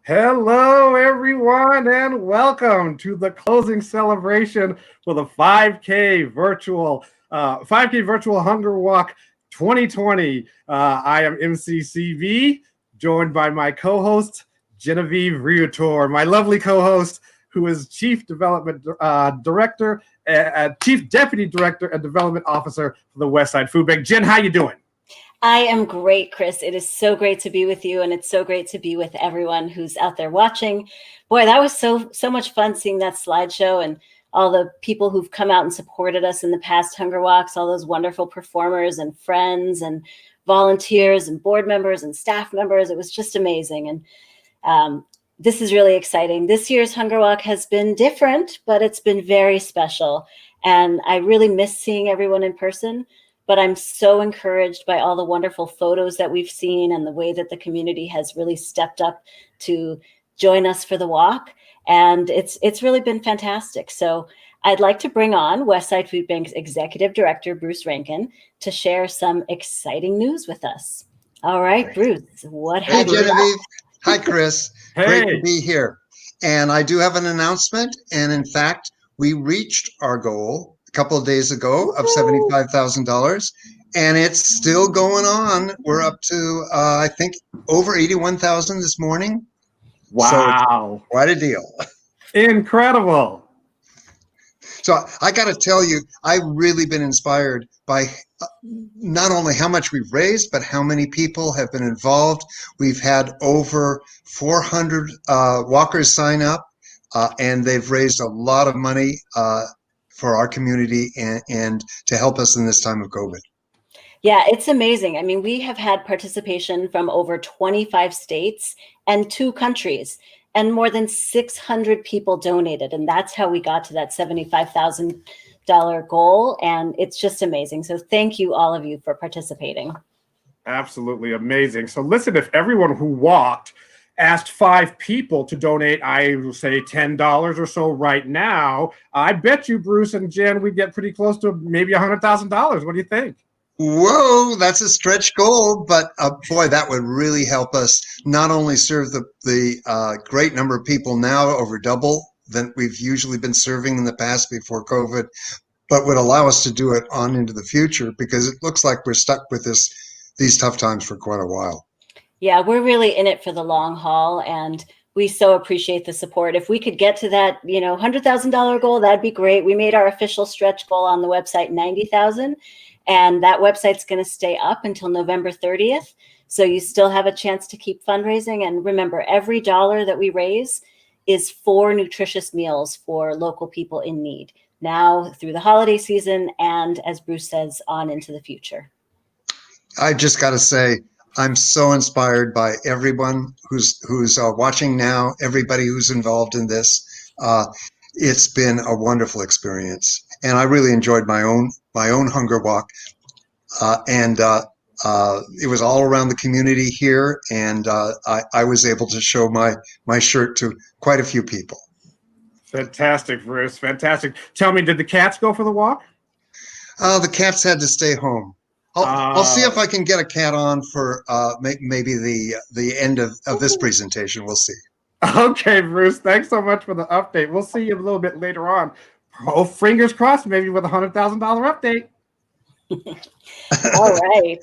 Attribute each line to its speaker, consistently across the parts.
Speaker 1: Hello, everyone, and welcome to the closing celebration for the 5K virtual Hunger Walk 2020. I am MCCV, joined by my co-host Genevieve Riator, my lovely co-host, who is Chief Development Director, Chief Deputy Director, and Development Officer for the Westside Food Bank. Jen, how you doing?
Speaker 2: I am great, Chris. It is so great to be with you, and it's so great to be with everyone who's out there watching. Boy, that was so much fun seeing that slideshow and all the people who've come out and supported us in the past Hunger Walks, all those wonderful performers and friends and volunteers and board members and staff members. It was just amazing. And this is really exciting. This year's Hunger Walk has been different, but it's been very special. And I really miss seeing everyone in person. But I'm so encouraged by all the wonderful photos that we've seen and the way that the community has really stepped up to join us for the walk. And it's really been fantastic. So I'd like to bring on Westside Food Bank's Executive Director, Bruce Rankin, to share some exciting news with us. All right, Bruce, what have you got?
Speaker 3: Hey, Genevieve. Hi, Chris.
Speaker 1: Hey.
Speaker 3: Great to be here. And I do have an announcement. And in fact, we reached our goal couple of days ago of $75,000, and it's still going on. We're up to I think over 81,000 this morning.
Speaker 1: Wow,
Speaker 3: so quite a deal.
Speaker 1: Incredible.
Speaker 3: So I got to tell you, I've really been inspired by not only how much we've raised, but how many people have been involved. We've had over 400 walkers sign up, and they've raised a lot of money for our community and to help us in this time of COVID.
Speaker 2: Yeah, it's amazing. I mean, we have had participation from over 25 states and 2 countries, and more than 600 people donated. And that's how we got to that $75,000 goal. And it's just amazing. So thank you, all of you, for participating.
Speaker 1: Absolutely amazing. So listen, if everyone who walked asked 5 people to donate, I will say $10 or so right now, I bet you, Bruce and Jen, we get pretty close to maybe $100,000. What do you think?
Speaker 3: Whoa, that's a stretch goal, but boy, that would really help us not only serve the great number of people now, over double than we've usually been serving in the past before COVID, but would allow us to do it on into the future, because it looks like we're stuck with these tough times for quite a while.
Speaker 2: Yeah, we're really in it for the long haul, and we so appreciate the support. If we could get to that, $100,000 goal, that'd be great. We made our official stretch goal on the website 90,000, and that website's going to stay up until November 30th. So you still have a chance to keep fundraising. And remember, every dollar that we raise is for nutritious meals for local people in need, now through the holiday season, and as Bruce says, on into the future.
Speaker 3: I just got to say, I'm so inspired by everyone who's watching now, everybody who's involved in this. It's been a wonderful experience, and I really enjoyed my own Hunger Walk. And it was all around the community here, and I was able to show my shirt to quite a few people.
Speaker 1: Fantastic, Bruce. Fantastic. Tell me, did the cats go for the walk?
Speaker 3: The cats had to stay home. I'll see if I can get a cat on for maybe the end of this presentation. We'll see.
Speaker 1: Okay, Bruce. Thanks so much for the update. We'll see you a little bit later on. Oh, fingers crossed, maybe with a $100,000 update.
Speaker 2: All right.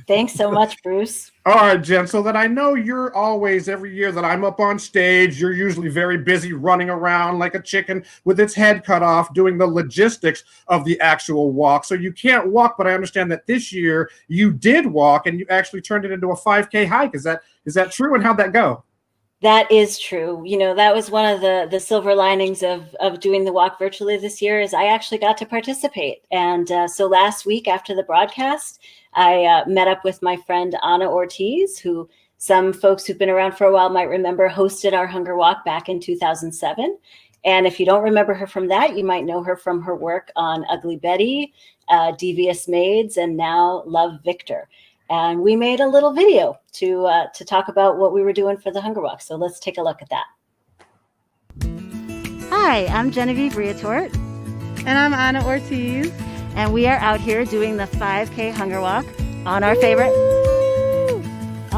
Speaker 2: Thanks so much, Bruce.
Speaker 1: All right, Jen, so that I know you're always, every year that I'm up on stage, you're usually very busy running around like a chicken with its head cut off, doing the logistics of the actual walk. So you can't walk, but I understand that this year you did walk and you actually turned it into a 5K hike. Is that true? And how'd that go?
Speaker 2: That is true. That was one of the silver linings of doing the walk virtually this year, is I actually got to participate. And so last week after the broadcast, I met up with my friend Anna Ortiz, who some folks who've been around for a while might remember hosted our Hunger Walk back in 2007. And if you don't remember her from that, you might know her from her work on Ugly Betty, Devious Maids, and now Love, Victor. And we made a little video to talk about what we were doing for the Hunger Walk. So let's take a look at that. Hi, I'm Genevieve Riatort.
Speaker 4: And I'm Anna Ortiz.
Speaker 2: And we are out here doing the 5K Hunger Walk on our favorite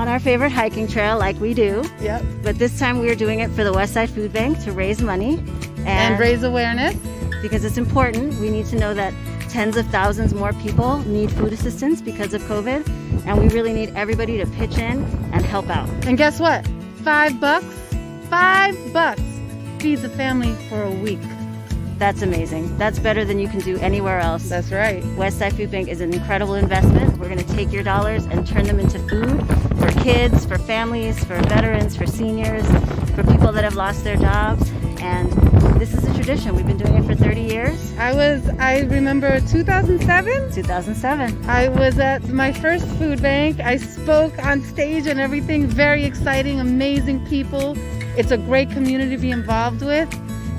Speaker 2: on our favorite hiking trail like we do.
Speaker 4: Yep.
Speaker 2: But this time we are doing it for the Westside Food Bank to raise money.
Speaker 4: And raise awareness.
Speaker 2: Because it's important. We need to know that tens of thousands more people need food assistance because of COVID. And we really need everybody to pitch in and help out.
Speaker 4: And guess what? $5, $5 feeds a family for a week.
Speaker 2: That's amazing. That's better than you can do anywhere else.
Speaker 4: That's right.
Speaker 2: Westside Food Bank is an incredible investment. We're going to take your dollars and turn them into food for kids, for families, for veterans, for seniors, for people that have lost their jobs. And this is a tradition. We've been doing it for 30 years.
Speaker 4: I remember 2007.
Speaker 2: 2007.
Speaker 4: I was at my first food bank. I spoke on stage and everything. Very exciting, amazing people. It's a great community to be involved with.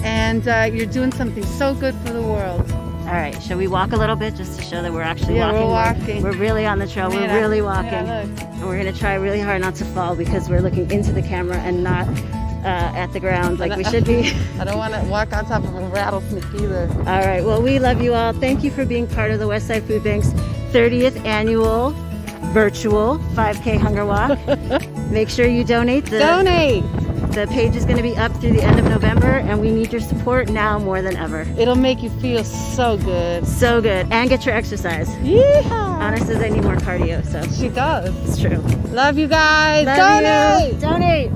Speaker 4: And you're doing something so good for the world.
Speaker 2: All right, shall we walk a little bit just to show that we're actually walking?
Speaker 4: We're walking.
Speaker 2: We're really on the trail. We're really walking. And we're going to try really hard not to fall because we're looking into the camera and not at the ground like we should be.
Speaker 4: I don't want to walk on top of a rattlesnake either.
Speaker 2: All right, well, we love you all. Thank you for being part of the Westside Food Bank's 30th annual virtual 5K hunger walk. Make sure you donate.
Speaker 4: Donate!
Speaker 2: The page is going to be up through the end of November, and we need your support now more than ever.
Speaker 4: It'll make you feel so good.
Speaker 2: So good. And get your exercise.
Speaker 4: Yeehaw!
Speaker 2: Anna says I need more cardio, so.
Speaker 4: She does.
Speaker 2: It's true.
Speaker 4: Love you guys.
Speaker 2: Love
Speaker 4: Donate!
Speaker 2: you. Donate!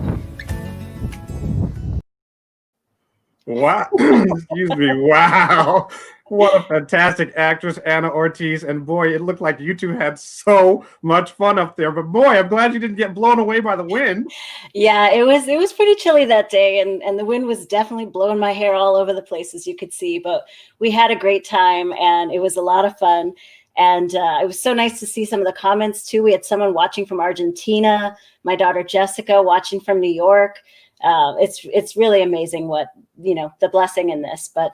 Speaker 1: Wow. Excuse me. Wow. What a fantastic actress, Anna Ortiz. And boy, it looked like you two had so much fun up there. But boy, I'm glad you didn't get blown away by the wind.
Speaker 2: Yeah, it was pretty chilly that day, and the wind was definitely blowing my hair all over the place, as you could see. But we had a great time, and it was a lot of fun. And it was so nice to see some of the comments too. We had someone watching from Argentina, my daughter Jessica watching from New York. It's really amazing what, the blessing in this. But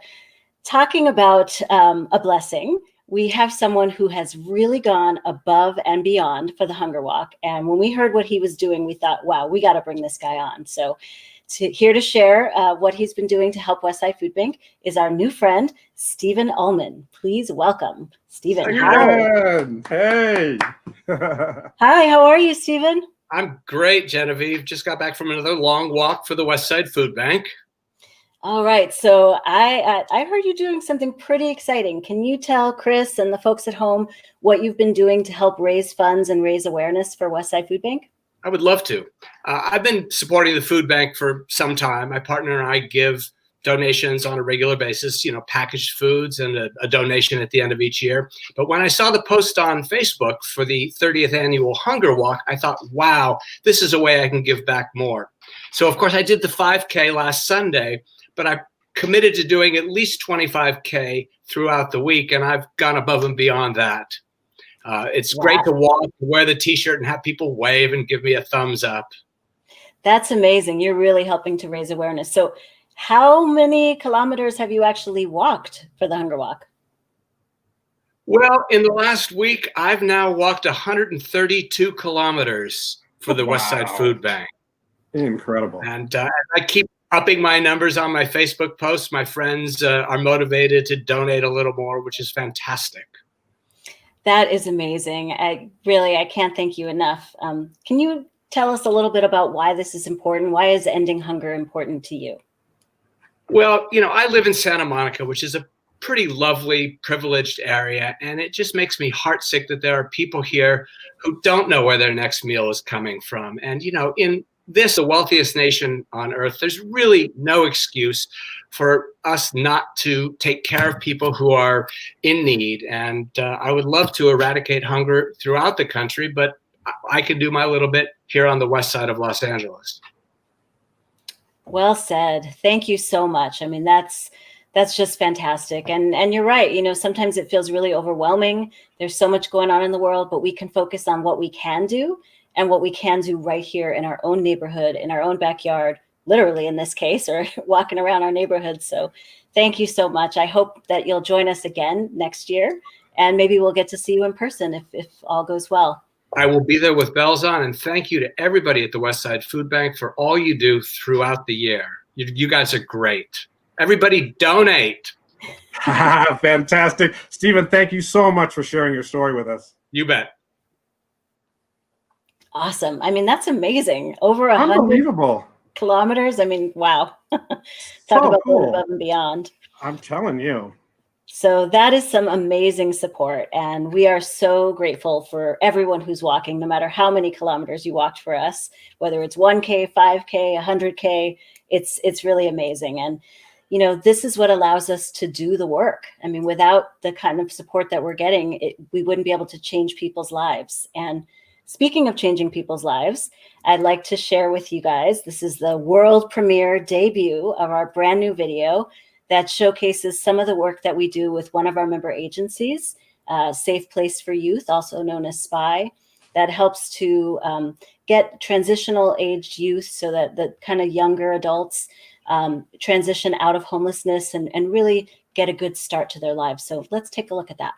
Speaker 2: talking about a blessing, we have someone who has really gone above and beyond for the Hunger Walk. And when we heard what he was doing, we thought, wow, we got to bring this guy on. So here to share what he's been doing to help Westside Food Bank is our new friend, Stephen Ullman. Please welcome Stephen.
Speaker 1: Hey.
Speaker 2: Hi, how are you, Stephen?
Speaker 5: I'm great, Genevieve. Just got back from another long walk for the Westside Food Bank.
Speaker 2: All right. So I heard you doing something pretty exciting. Can you tell Chris and the folks at home what you've been doing to help raise funds and raise awareness for Westside Food Bank?
Speaker 5: I would love to. I've been supporting the food bank for some time. My partner and I give donations on a regular basis, packaged foods and a donation at the end of each year. But when I saw the post on Facebook for the 30th annual Hunger Walk, I thought, wow, this is a way I can give back more. So, of course, I did the 5K last Sunday, but I committed to doing at least 25K throughout the week, and I've gone above and beyond that. It's great to walk, wear the T-shirt, and have people wave and give me a thumbs up.
Speaker 2: That's amazing. You're really helping to raise awareness. So how many kilometers have you actually walked for the Hunger Walk?
Speaker 5: Well, in the last week, I've now walked 132 kilometers for the Westside Food Bank.
Speaker 1: Incredible.
Speaker 5: And I keep upping my numbers on my Facebook posts. My friends are motivated to donate a little more, which is fantastic.
Speaker 2: That is amazing. I can't thank you enough. Can you tell us a little bit about why this is important? Why is ending hunger important to you?
Speaker 5: Well, I live in Santa Monica, which is a pretty lovely, privileged area. And it just makes me heartsick that there are people here who don't know where their next meal is coming from. And, in this, the wealthiest nation on earth, there's really no excuse for us not to take care of people who are in need. And I would love to eradicate hunger throughout the country, but I can do my little bit here on the west side of Los Angeles.
Speaker 2: Well said. Thank you so much. I mean, that's just fantastic. And you're right. Sometimes it feels really overwhelming. There's so much going on in the world, but we can focus on what we can do and what we can do right here in our own neighborhood, in our own backyard, literally in this case, or walking around our neighborhood. So thank you so much. I hope that you'll join us again next year, and maybe we'll get to see you in person if all goes well.
Speaker 5: I will be there with bells on, and thank you to everybody at the Westside Food Bank for all you do throughout the year. You guys are great. Everybody donate.
Speaker 1: Fantastic. Stephen, thank you so much for sharing your story with us.
Speaker 5: You bet.
Speaker 2: Awesome. I mean, that's amazing. Over 100
Speaker 1: Unbelievable.
Speaker 2: kilometers. I mean, wow. Talk
Speaker 1: So
Speaker 2: about going
Speaker 1: cool.
Speaker 2: above and beyond.
Speaker 1: I'm telling you.
Speaker 2: So that is some amazing support. And we are so grateful for everyone who's walking, no matter how many kilometers you walked for us, whether it's 1K, 5K, 100K, it's really amazing. And, you know, this is what allows us to do the work. I mean, without the kind of support that we're getting, we wouldn't be able to change people's lives. And speaking of changing people's lives, I'd like to share with you guys, this is the world premiere debut of our brand new video that showcases some of the work that we do with one of our member agencies, Safe Place for Youth, also known as SPY, that helps to get transitional aged youth, so that the kind of younger adults transition out of homelessness and really get a good start to their lives. So let's take a look at that.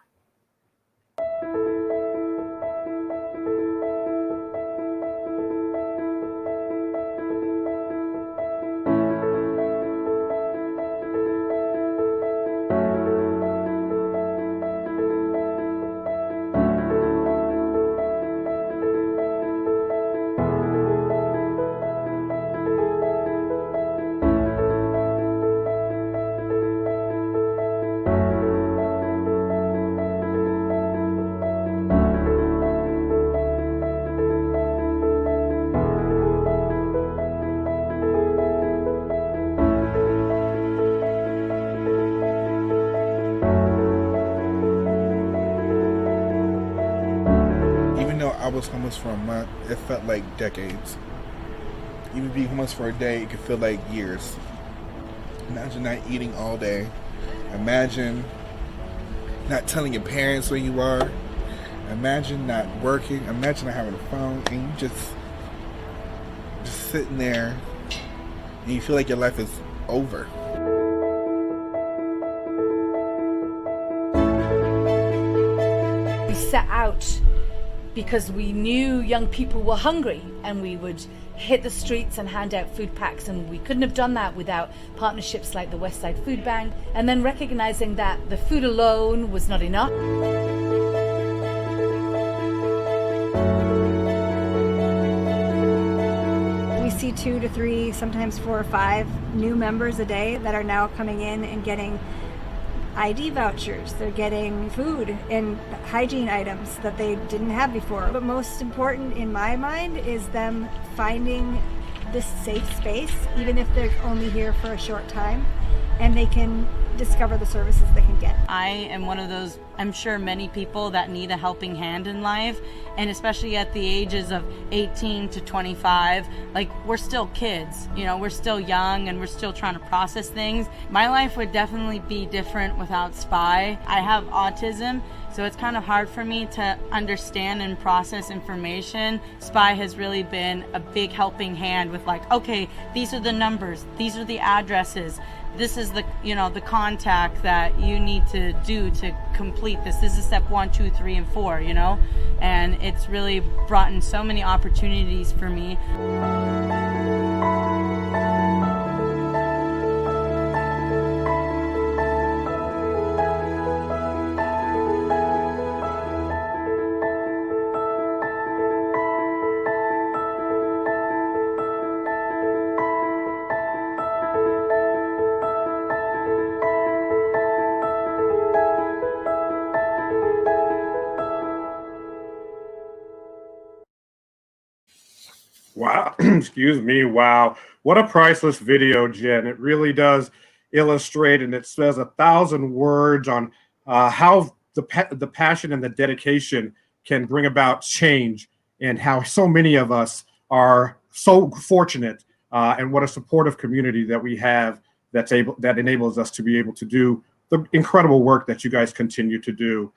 Speaker 6: I was homeless for a month, it felt like decades. Even being homeless for a day, it could feel like years. Imagine not eating all day. Imagine not telling your parents where you are. Imagine not working. Imagine not having a phone, and you just sitting there, and you feel like your life is over.
Speaker 7: We set out because we knew young people were hungry, and we would hit the streets and hand out food packs, and we couldn't have done that without partnerships like the Westside Food Bank, and then recognizing that the food alone was not enough.
Speaker 8: We see 2 to 3, sometimes 4 or 5 new members a day that are now coming in and getting ID vouchers. They're getting food and hygiene items that they didn't have before. But most important in my mind is them finding this safe space, even if they're only here for a short time, and they can discover the services they can get.
Speaker 9: I am one of those, I'm sure many people that need a helping hand in life, and especially at the ages of 18 to 25, like we're still kids, you know, we're still young and we're still trying to process things. My life would definitely be different without SPY. I have autism, so it's kind of hard for me to understand and process information. SPY has really been a big helping hand with like, okay, these are the numbers, these are the addresses, this is the, you know, the contact that you need to do to complete this. This is step 1, 2, 3, and 4, you know? And it's really brought in so many opportunities for me.
Speaker 1: Wow. Excuse me. Wow. What a priceless video, Jen. It really does illustrate, and it says 1,000 words on how the passion and the dedication can bring about change, and how so many of us are so fortunate, and what a supportive community that we have that enables us to be able to do the incredible work that you guys continue to do.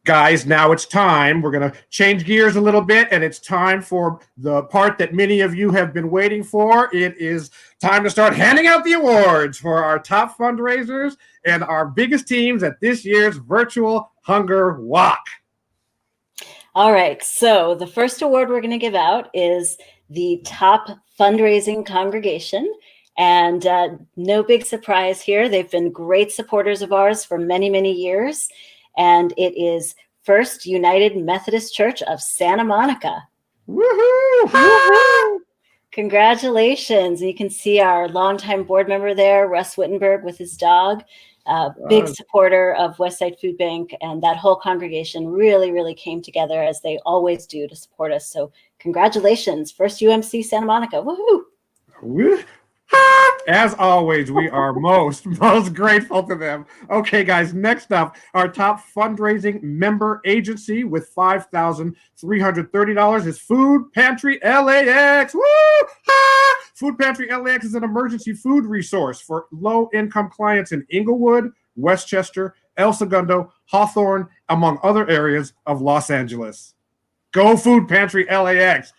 Speaker 1: Guys, now it's time. We're going to change gears a little bit, and it's time for the part that many of you have been waiting for. It is time to start handing out the awards for our top fundraisers and our biggest teams at this year's virtual Hunger Walk.
Speaker 2: All right, so the first award we're going to give out is the top fundraising congregation. And no big surprise here. They've been great supporters of ours for many, many years. And it is First United Methodist Church of Santa Monica.
Speaker 1: Woohoo!
Speaker 2: Woohoo! Congratulations. You can see our longtime board member there, Russ Wittenberg, with his dog. Big supporter of Westside Food Bank, and that whole congregation really, really came together as they always do to support us. So congratulations, First UMC Santa Monica. Woohoo!
Speaker 1: As always, we are most grateful to them. Okay, guys, next up, our top fundraising member agency with $5,330 is Food Pantry LAX. Woo! Food Pantry LAX is an emergency food resource for low-income clients in Inglewood, Westchester, El Segundo, Hawthorne, among other areas of Los Angeles. Go Food Pantry LAX.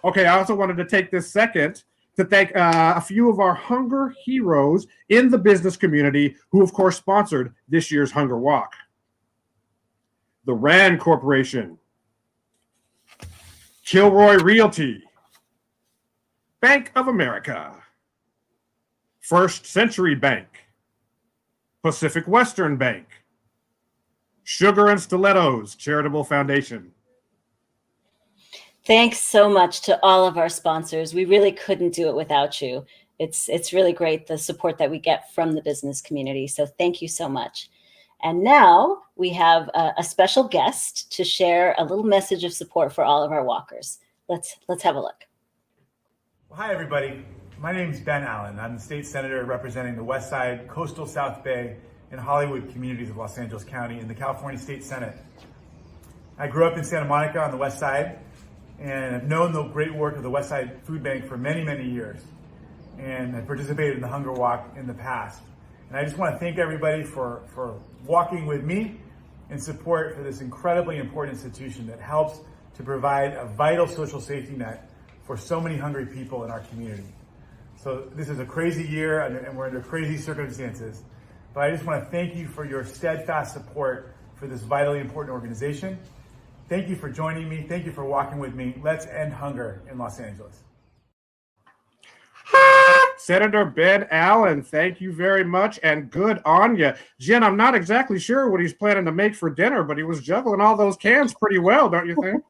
Speaker 1: Okay, I also wanted to take this second to thank a few of our hunger heroes in the business community who, of course, sponsored this year's Hunger Walk. The Rand Corporation, Kilroy Realty, Bank of America, First Century Bank, Pacific Western Bank, Sugar and Stilettos Charitable Foundation.
Speaker 2: Thanks so much to all of our sponsors. We really couldn't do it without you. It's really great, the support that we get from the business community. So thank you so much. And now we have a special guest to share a little message of support for all of our walkers. Let's have a look.
Speaker 10: Well, hi, everybody. My name is Ben Allen. I'm the state senator representing the West Side, Coastal South Bay, and Hollywood communities of Los Angeles County in the California State Senate. I grew up in Santa Monica on the West Side, and I've known the great work of the Westside Food Bank for many, many years. And I participated in the Hunger Walk in the past. And I just want to thank everybody for walking with me in support for this incredibly important institution that helps to provide a vital social safety net for so many hungry people in our community. So this is a crazy year and we're under crazy circumstances, but I just want to thank you for your steadfast support for this vitally important organization. Thank you for joining me. Thank you for walking with me. Let's end hunger in Los Angeles.
Speaker 1: Senator Ben Allen, thank you very much, and good on you. Jen, I'm not exactly sure what he's planning to make for dinner, but he was juggling all those cans pretty well, don't you think?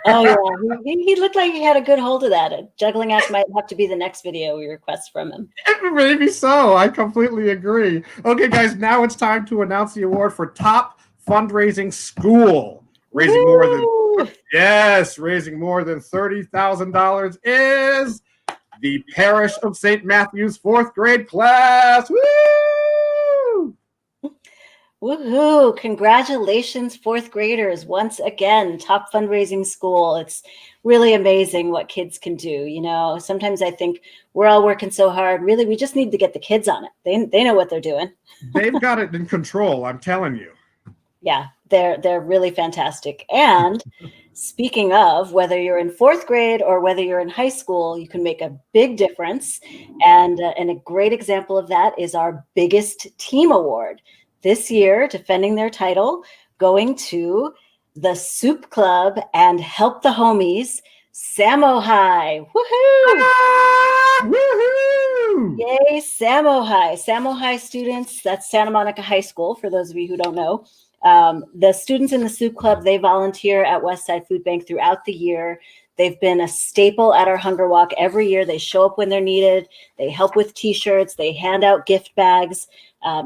Speaker 2: Oh, yeah. He looked like he had a good hold of that. A juggling act might have to be the next video we request from him.
Speaker 1: Maybe so. I completely agree. Okay, guys, now it's time to announce the award for Top Fundraising School. Raising more than $30,000 is the Parish of St. Matthew's fourth grade class. Woo!
Speaker 2: Woohoo! Congratulations, fourth graders. Once again, top fundraising school. It's really amazing what kids can do. You know, sometimes I think we're all working so hard. Really, we just need to get the kids on it. They know what they're doing.
Speaker 1: They've got it in control, I'm telling you.
Speaker 2: Yeah, they're really fantastic. And speaking of, whether you're in fourth grade or whether you're in high school, you can make a big difference. And a great example of that is our Biggest Team Award. This year, defending their title, going to the Soup Club and Help the Homies, Samo High. Woohoo!
Speaker 1: Woohoo!
Speaker 2: Yay, Samo High. Samo High students, that's Santa Monica High School, for those of you who don't know. The students in the Soup Club, they volunteer at Westside Food Bank throughout the year. They've been a staple at our Hunger Walk every year. They show up when they're needed. They help with T-shirts. They hand out gift bags.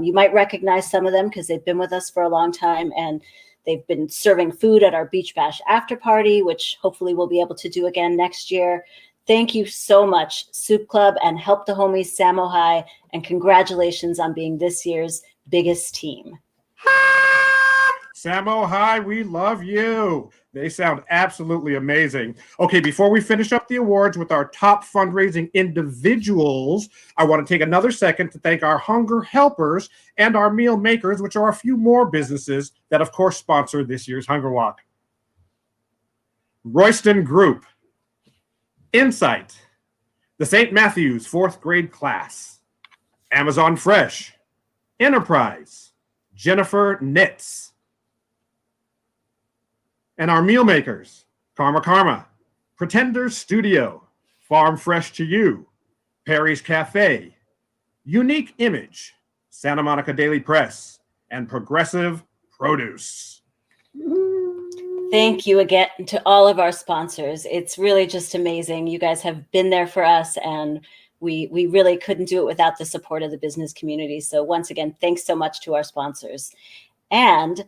Speaker 2: You might recognize some of them because they've been with us for a long time, and they've been serving food at our Beach Bash after party, which hopefully we'll be able to do again next year. Thank you so much, Soup Club and Help the Homies, Samo High, and congratulations on being this year's biggest team.
Speaker 1: Samo High, we love you. They sound absolutely amazing. Okay, before we finish up the awards with our top fundraising individuals, I want to take another second to thank our Hunger Helpers and our Meal Makers, which are a few more businesses that, of course, sponsor this year's Hunger Walk. Royston Group, Insight, the St. Matthew's fourth grade class, Amazon Fresh, Enterprise, Jennifer Knits, and our meal makers, Karma Karma, Pretenders Studio, Farm Fresh to You, Perry's Cafe, Unique Image, Santa Monica Daily Press, and Progressive Produce.
Speaker 2: Thank you again to all of our sponsors. It's really just amazing. You guys have been there for us, and we really couldn't do it without the support of the business community. So once again, thanks so much to our sponsors. And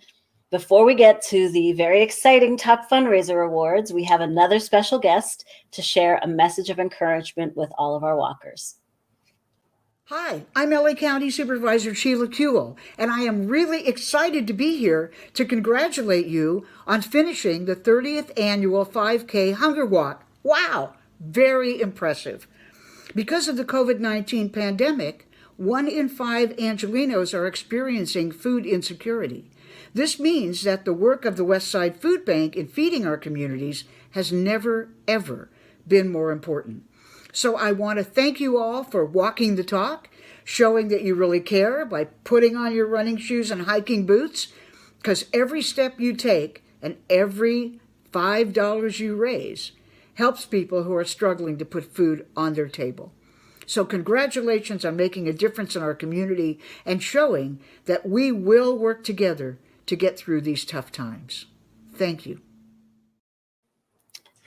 Speaker 2: before we get to the very exciting Top Fundraiser Awards, we have another special guest to share a message of encouragement with all of our walkers.
Speaker 11: Hi, I'm LA County Supervisor Sheila Kuehl, and I am really excited to be here to congratulate you on finishing the 30th annual 5K Hunger Walk. Wow, very impressive. Because of the COVID-19 pandemic, 1 in 5 Angelenos are experiencing food insecurity. This means that the work of the Westside Food Bank in feeding our communities has never, ever been more important. So I want to thank you all for walking the talk, showing that you really care by putting on your running shoes and hiking boots, because every step you take and every $5 you raise helps people who are struggling to put food on their table. So congratulations on making a difference in our community and showing that we will work together to get through these tough times. Thank you.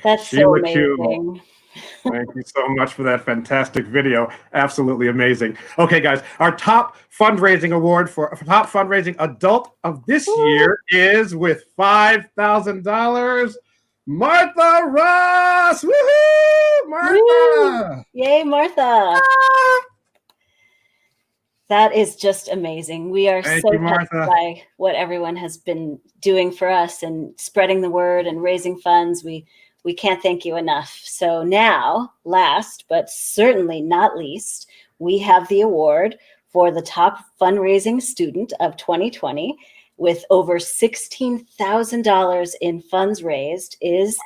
Speaker 2: That's so
Speaker 1: Sheila
Speaker 2: amazing.
Speaker 1: Kuehl. Thank you so much for that fantastic video. Absolutely amazing. Okay, guys, our top fundraising award for top fundraising adult of this year is with $5,000. Martha Ross! Woohoo! Martha!
Speaker 2: Woo! Yay, Martha! That is just amazing. We are
Speaker 1: Thank
Speaker 2: so
Speaker 1: you,
Speaker 2: touched
Speaker 1: Martha.
Speaker 2: by what everyone has been doing for us and spreading the word and raising funds. We can't thank you enough. So now, last but certainly not least, we have the award for the top fundraising student of 2020 with over $16,000 in funds raised is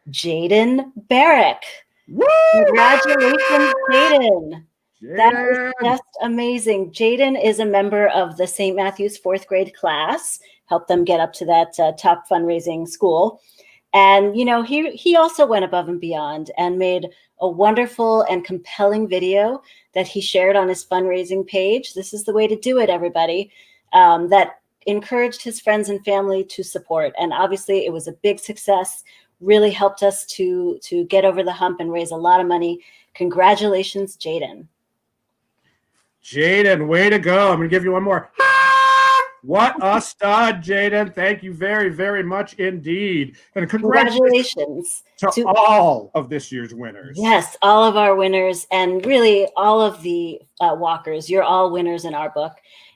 Speaker 2: Jaden Barrick.
Speaker 1: Woo!
Speaker 2: Congratulations, Jaden. That is
Speaker 1: Jaden!
Speaker 2: just amazing. Jaden is a member of the St. Matthew's 4th grade class, helped them get up to that top fundraising school. And, you know, he also went above and beyond and made a wonderful and compelling video that he shared on his fundraising page. This is the way to do it, everybody. That encouraged his friends and family to support. And obviously it was a big success, really helped us to get over the hump and raise a lot of money. Congratulations, Jaden.
Speaker 1: Jaden, way to go. I'm going to give you one more. What a stud, Jaden. Thank you very, very much indeed. And congratulations to all of this year's winners.
Speaker 2: Yes, all of our winners and really all of the walkers. You're all winners in our book.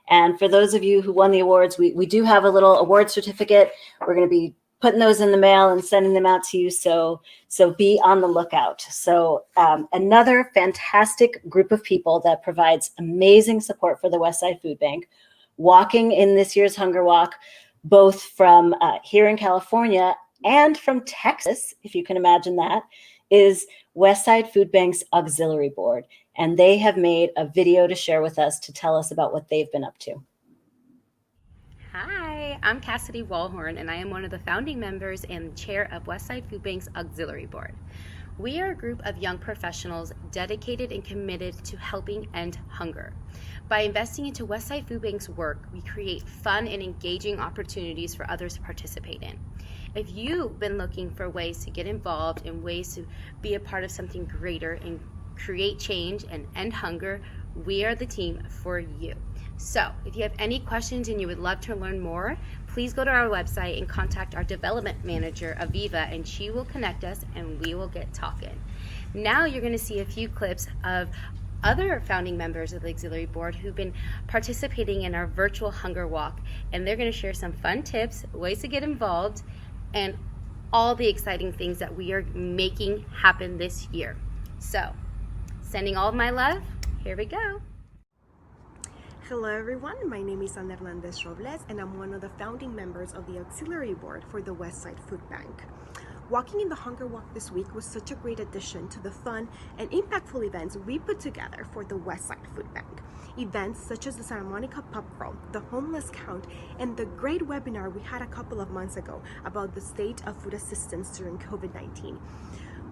Speaker 2: And for those of you who won the awards, we do have a little award certificate. We're going to be putting those in the mail and sending them out to you. So be on the lookout. So another fantastic group of people that provides amazing support for the Westside Food Bank, walking in this year's Hunger Walk, both from here in California and from Texas, if you can imagine that, is Westside Food Bank's Auxiliary Board. And they have made a video to share with us to tell us about what they've been up to.
Speaker 12: Hi, I'm Cassidy Walhorn, and I am one of the founding members and chair of Westside Food Bank's Auxiliary Board. We are a group of young professionals dedicated and committed to helping end hunger. By investing into Westside Food Bank's work, we create fun and engaging opportunities for others to participate in. If you've been looking for ways to get involved and ways to be a part of something greater and create change and end hunger, we are the team for you. So if you have any questions and you would love to learn more, please go to our website and contact our development manager, Aviva, and she will connect us and we will get talking. Now you're going to see a few clips of other founding members of the Auxiliary Board who've been participating in our virtual Hunger Walk, and they're going to share some fun tips, ways to get involved, and all the exciting things that we are making happen this year. So, sending all of my love, here we go.
Speaker 13: Hello everyone, my name is Ana Hernandez Robles and I'm one of the founding members of the Auxiliary Board for the Westside Food Bank. Walking in the Hunger Walk this week was such a great addition to the fun and impactful events we put together for the Westside Food Bank. Events such as the Santa Monica Pub Crawl, the Homeless Count, and the great webinar we had a couple of months ago about the state of food assistance during COVID-19.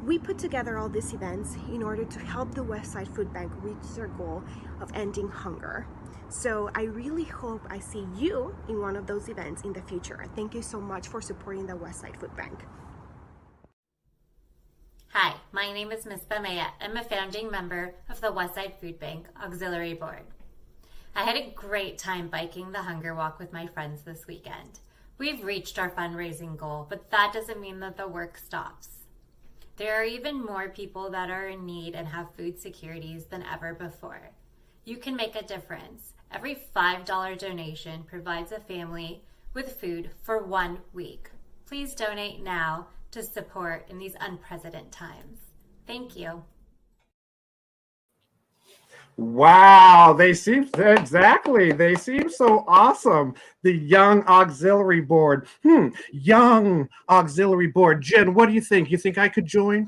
Speaker 13: We put together all these events in order to help the Westside Food Bank reach their goal of ending hunger. So I really hope I see you in one of those events in the future. Thank you so much for supporting the Westside Food Bank.
Speaker 14: Hi, my name is Ms. Bamea. I'm a founding member of the Westside Food Bank Auxiliary Board. I had a great time biking the Hunger Walk with my friends this weekend. We've reached our fundraising goal, but that doesn't mean that the work stops. There are even more people that are in need and have food securities than ever before. You can make a difference. Every $5 donation provides a family with food for 1 week. Please donate now to support in these unprecedented times. Thank you.
Speaker 1: Wow, they seem so awesome. The Young Auxiliary Board. Young Auxiliary Board. Jen, what do you think? You think I could join?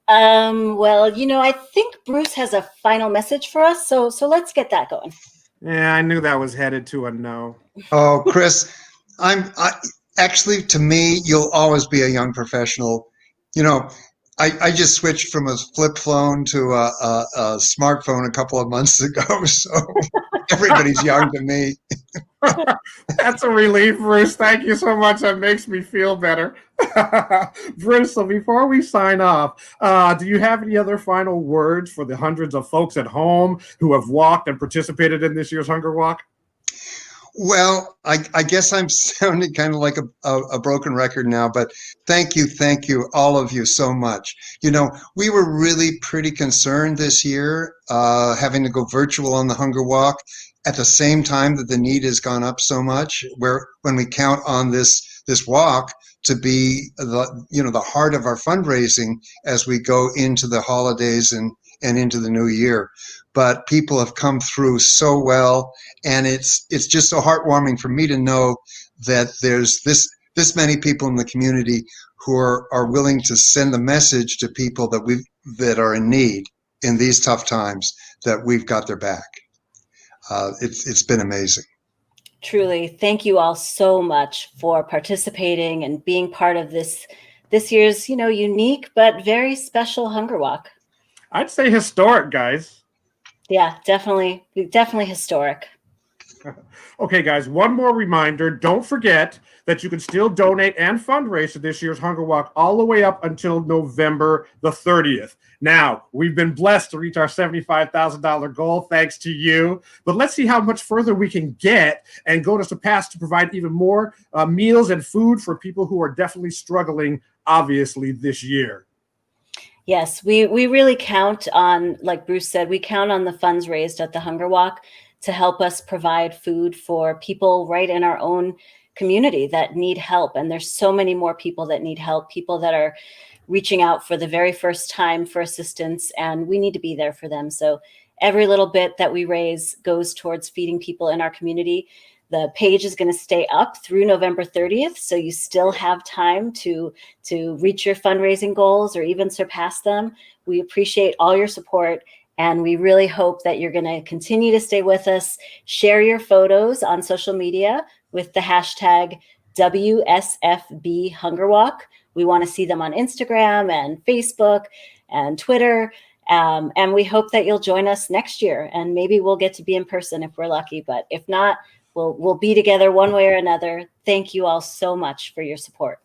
Speaker 2: Well, I think Bruce has a final message for us, so let's get that going.
Speaker 1: Yeah, I knew that was headed to a no.
Speaker 3: Oh, Chris, actually, to me, you'll always be a young professional. I just switched from a flip phone to a smartphone a couple of months ago, so everybody's young to me.
Speaker 1: That's a relief, Bruce. Thank you so much. That makes me feel better. Bruce, so before we sign off, do you have any other final words for the hundreds of folks at home who have walked and participated in this year's Hunger Walk?
Speaker 3: Well, I guess I'm sounding kind of like a broken record now, but thank you, all of you so much. We were really pretty concerned this year, having to go virtual on the Hunger Walk at the same time that the need has gone up so much, when we count on this walk to be the heart of our fundraising as we go into the holidays and into the new year. But people have come through so well, and it's just so heartwarming for me to know that there's this many people in the community who are willing to send the message to people that are in need in these tough times, that we've got their back. It's been amazing.
Speaker 2: Truly, thank you all so much for participating and being part of this year's, unique but very special Hunger Walk.
Speaker 1: I'd say historic, guys.
Speaker 2: Yeah, definitely historic.
Speaker 1: Okay, guys, one more reminder. Don't forget that you can still donate and fundraise to this year's Hunger Walk all the way up until November the 30th. Now, we've been blessed to reach our $75,000 goal thanks to you, but let's see how much further we can get and go to surpass to provide even more meals and food for people who are definitely struggling, obviously, this year.
Speaker 2: Yes, we really count on, like Bruce said, we count on the funds raised at the Hunger Walk to help us provide food for people right in our own community that need help. And there's so many more people that need help, people that are reaching out for the very first time for assistance, and we need to be there for them. So every little bit that we raise goes towards feeding people in our community. The page is going to stay up through November 30th, so you still have time to reach your fundraising goals or even surpass them. We appreciate all your support, and we really hope that you're going to continue to stay with us. Share your photos on social media with the hashtag WSFB Hunger Walk. We want to see them on Instagram and Facebook and Twitter. And we hope that you'll join us next year, and maybe we'll get to be in person if we're lucky. But if not, we'll be together one way or another. Thank you all so much for your support.